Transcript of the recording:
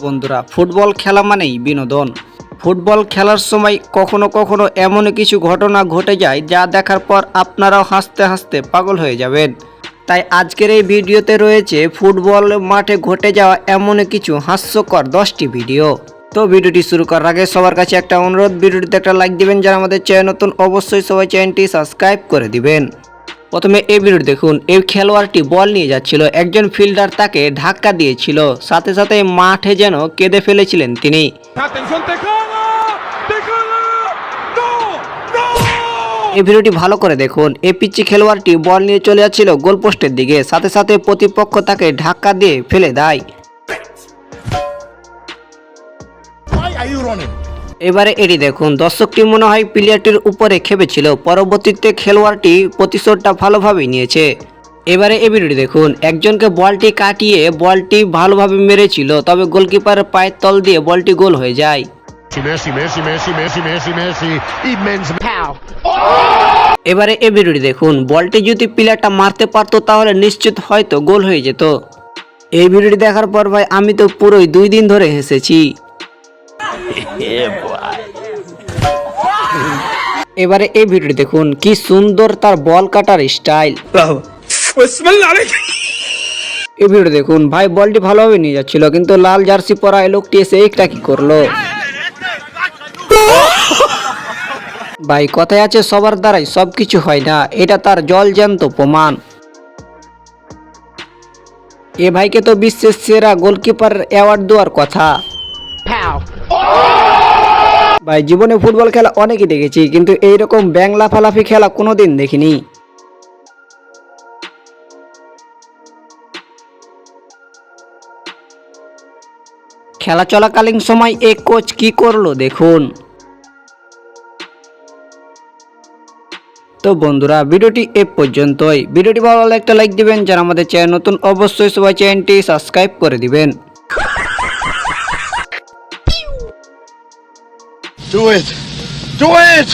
বন্ধুরা, ফুটবল খেলা মানেই বিনোদন। ফুটবল খেলার সময় কখনো কখনো এমন কিছু ঘটনা ঘটে যায় যা দেখার পর আপনারাও হাসতে হাসতে পাগল হয়ে যাবেন। তাই আজকের এই ভিডিওতে রয়েছে ফুটবল মাঠে ঘটে যাওয়া এমন কিছু হাস্যকর 10টি ভিডিও। তো ভিডিওটি শুরু করার আগে সবার কাছে একটা অনুরোধ, ভিডিওটিতে একটা লাইক দিবেন। যারা আমাদের চ্যানেল নতুন অবশ্যই সবাই চ্যানেলটি সাবস্ক্রাইব করে দিবেন। প্রথমে এই ভিডিওটি দেখুন। এই খেলোয়াড়টি বল নিয়ে যাচ্ছিল, একজন ফিল্ডার তাকে ধাক্কা দিয়েছিল, সাথে সাথে মাঠে যেন কেঁদে ফেলেছিলেন তিনি। এই ভিডিওটি ভালো করে দেখুন। এই পিচ্চি খেলোয়াড়টি বল নিয়ে চলে যাচ্ছিল গোলপোস্টের দিকে, সাথে সাথে প্রতিপক্ষ তাকে ধাক্কা দিয়ে ফেলে দেয়। এবারে এটি দেখুন, দর্শকটি মনে হয় প্লেয়ারটির উপরে খেপেছিল, পরবর্তীতে খেলোয়াড়টি প্রতিশোধটা ভালোভাবেই নিয়েছে। এবারে এই ভিডিওটি দেখুন, একজনকে বলটি কাটিয়ে বলটি ভালোভাবে মেরেছিল, তবে গোলকিপারের পায়ের তল দিয়ে বলটি গোল হয়ে যায়। এবারে এই ভিডিওটি দেখুন, বলটি যদি প্লেয়ারটা মারতে পারতো তাহলে নিশ্চিত হয়তো গোল হয়ে যেত। এই ভিডিওটি দেখার পর ভাই আমি তো পুরোই 2 দিন ধরে হেসেছি। এবারে এই ভিডিওটি দেখুন, কি সুন্দর তার বল কাটার স্টাইল। এই ভিডিও দেখুন, ভাই বলটি ভালোভাবে নিয়ে যাচ্ছিল, কিন্তু লাল জার্সি পরা এই লোকটি এসে এইটা কি করলো। ভাই কথায় আছে সবার দ্বারাই সবকিছু হয় না, এটা তার জলজ্যান্ত প্রমাণ। এ ভাইকে তো বিশ্বের সেরা গোলকিপার অ্যাওয়ার্ড দেওয়ার কথা। ভাই জীবনে ফুটবল খেলা অনেকই দেখেছি, কিন্তু এইরকম ব্যাং লাফালাফি খেলা কোনোদিন দেখিনি। খেলা চলাকালীন সময় এক কোচ কি করলো দেখুন। তো বন্ধুরা, ভিডিওটি এ পর্যন্তই। ভিডিওটি ভালো লাগলে একটা লাইক দিবেন। যারা আমাদের চ্যানেল নতুন অবশ্যই সবাই চ্যানেলটি সাবস্ক্রাইব করে দিবেন। Do it! Do it!